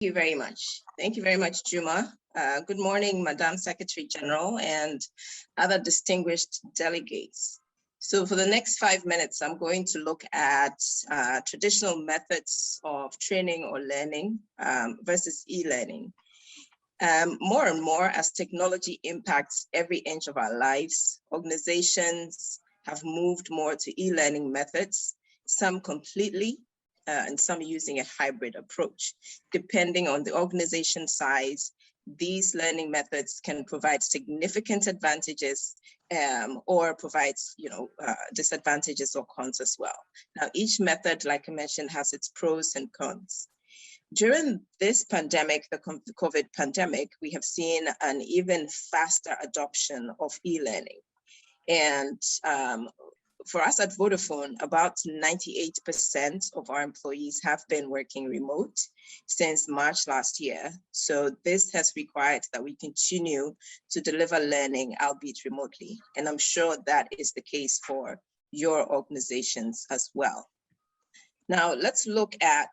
you very much. Thank you very much, Juma. Good morning, Madam Secretary General and other distinguished delegates. So for the next 5 minutes, I'm going to look at traditional methods of training or learning versus e-learning. More and more as technology impacts every inch of our lives, organizations have moved more to e-learning methods, some completely, and some using a hybrid approach. Depending on the organization size, these learning methods can provide significant advantages or provides disadvantages or cons as well. Now, each method, like I mentioned, has its pros and cons. During this pandemic, the COVID pandemic, we have seen an even faster adoption of e-learning. And for us at Vodafone, about 98% of our employees have been working remote since March last year. So this has required that we continue to deliver learning, albeit remotely. And I'm sure that is the case for your organizations as well. Now, let's look at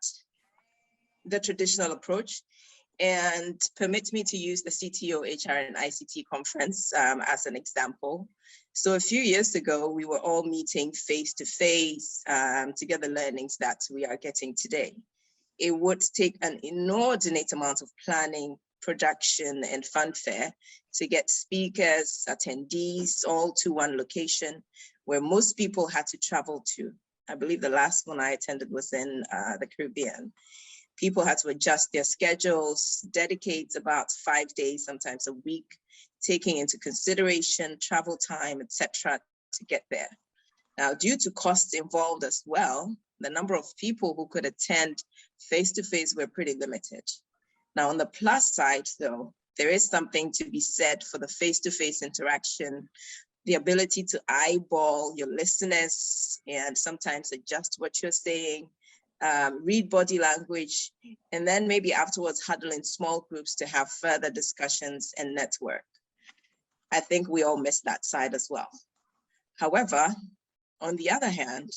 the traditional approach, and permit me to use the CTO HR and ICT conference as an example. So a few years ago, we were all meeting face-to-face to get the learnings that we are getting today. It would take an inordinate amount of planning, production, and fanfare to get speakers, attendees, all to one location where most people had to travel to. I believe the last one I attended was in the Caribbean. People had to adjust their schedules, dedicate about 5 days, sometimes a week, taking into consideration travel time, etc., to get there. Now, due to costs involved as well, the number of people who could attend face-to-face were pretty limited. Now, on the plus side, though, there is something to be said for the face-to-face interaction, the ability to eyeball your listeners and sometimes adjust what you're saying, read body language, and then maybe afterwards huddle in small groups to have further discussions and network. I think we all miss that side as well. However, on the other hand,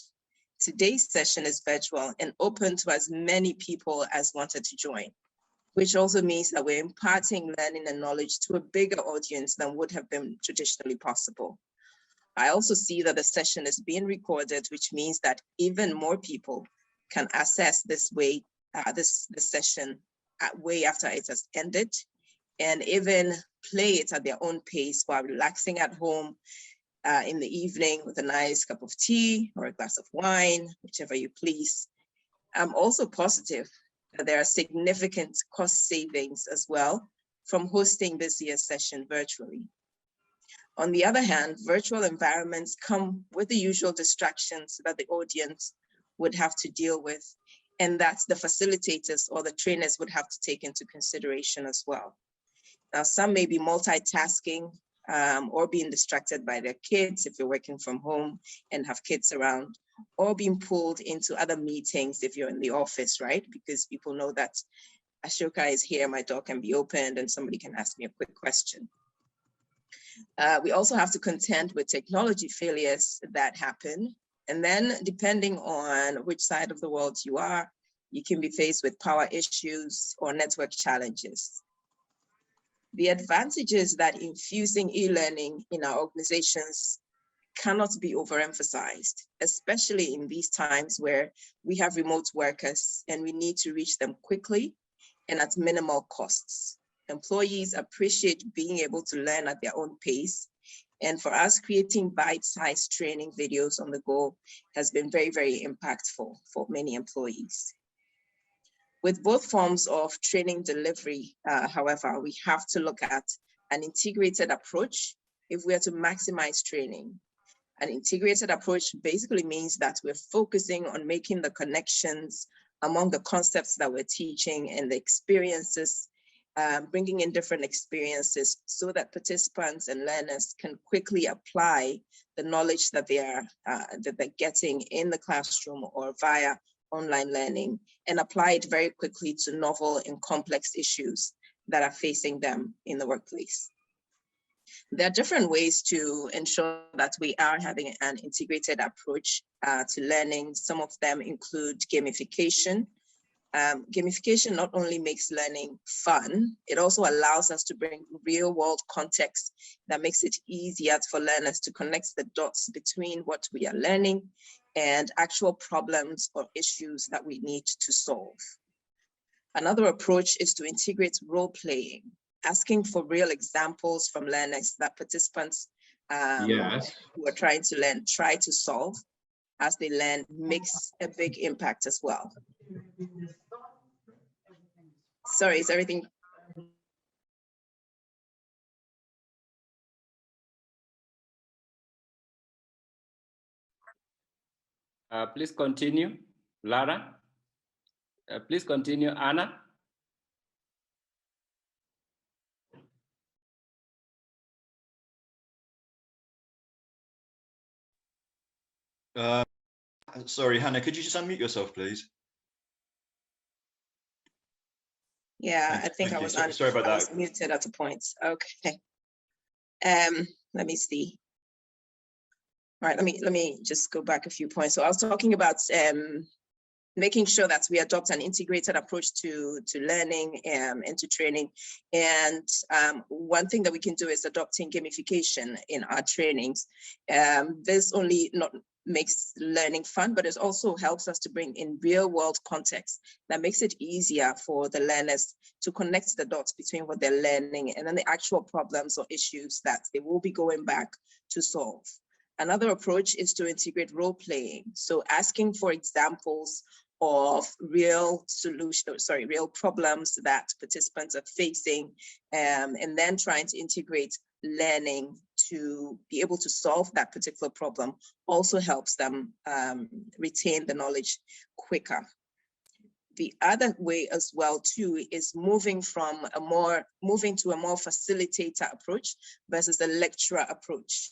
today's session is virtual and open to as many people as wanted to join, which also means that we're imparting learning and knowledge to a bigger audience than would have been traditionally possible. I also see that the session is being recorded, which means that even more people can access this way, this session way after it has ended, and even play it at their own pace while relaxing at home in the evening with a nice cup of tea or a glass of wine, whichever you please. I'm also positive that there are significant cost savings as well from hosting this year's session virtually. On the other hand, virtual environments come with the usual distractions that the audience would have to deal with, and that the facilitators or the trainers would have to take into consideration as well. Now, some may be multitasking or being distracted by their kids if you're working from home and have kids around, or being pulled into other meetings if you're in the office, right? Because people know that Ashiokai is here, my door can be opened and somebody can ask me a quick question. We also have to contend with technology failures that happen. And then depending on which side of the world you are, you can be faced with power issues or network challenges. The advantages that infusing e-learning in our organizations cannot be overemphasized, especially in these times where we have remote workers and we need to reach them quickly and at minimal costs. Employees appreciate being able to learn at their own pace. And for us, creating bite-sized training videos on the go has been very, very impactful for many employees. With both forms of training delivery, however, we have to look at an integrated approach if we are to maximize training. An integrated approach basically means that we're focusing on making the connections among the concepts that we're teaching and the experiences, bringing in different experiences so that participants and learners can quickly apply the knowledge that they're getting in the classroom or via online learning and apply it very quickly to novel and complex issues that are facing them in the workplace. There are different ways to ensure that we are having an integrated approach to learning. Some of them include gamification, Gamification not only makes learning fun, it also allows us to bring real world context that makes it easier for learners to connect the dots between what we are learning and actual problems or issues that we need to solve. Another approach is to integrate role playing, asking for real examples from learners that participants who are trying to learn try to solve as they learn makes a big impact as well. Sorry, is everything? Please continue, Lara. Please continue, Anna. Sorry, Hannah, could you just unmute yourself, please? Yeah, I think I was sorry about that. I was muted at a point. Okay. Let me see. All right, let me just go back a few points. So I was talking about making sure that we adopt an integrated approach to learning and to training. And one thing that we can do is adopting gamification in our trainings. This only not makes learning fun, but it also helps us to bring in real world context that makes it easier for the learners to connect the dots between what they're learning and then the actual problems or issues that they will be going back to solve. Another approach is to integrate role playing. So asking for examples of real problems that participants are facing, and then trying to integrate learning to be able to solve that particular problem also helps them retain the knowledge quicker. The other way as well too is moving to a more facilitator approach versus a lecturer approach,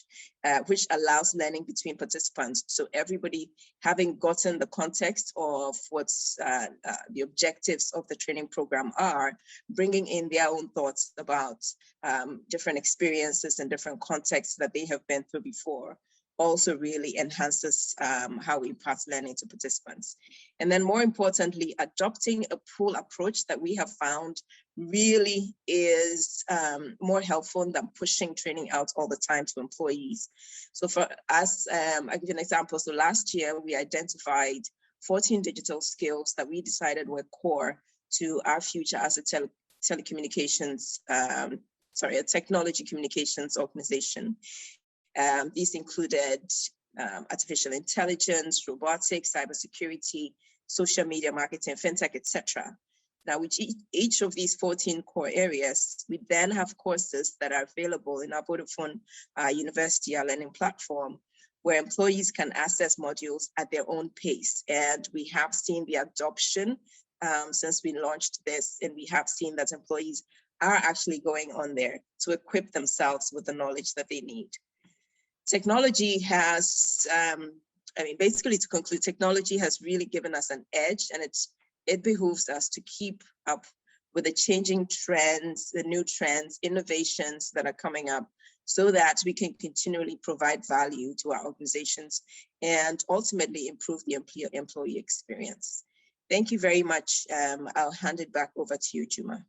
which allows learning between participants. So everybody having gotten the context of what's the objectives of the training program are, bringing in their own thoughts about different experiences and different contexts that they have been through before, also really enhances how we impart learning to participants. And then more importantly, adopting a pool approach that we have found really is more helpful than pushing training out all the time to employees. So for us, I'll give you an example. So last year, we identified 14 digital skills that we decided were core to our future as a telecommunications, a technology communications organization. These included artificial intelligence, robotics, cybersecurity, social media marketing, fintech, etc. Now, with each of these 14 core areas, we then have courses that are available in our Vodafone University, our learning platform, where employees can access modules at their own pace. And we have seen the adoption since we launched this, and we have seen that employees are actually going on there to equip themselves with the knowledge that they need. Technology has, basically to conclude, technology has really given us an edge, and it behooves us to keep up with the changing trends, the new trends, innovations that are coming up, so that we can continually provide value to our organizations and ultimately improve the employee experience. Thank you very much. I'll hand it back over to you, Juma.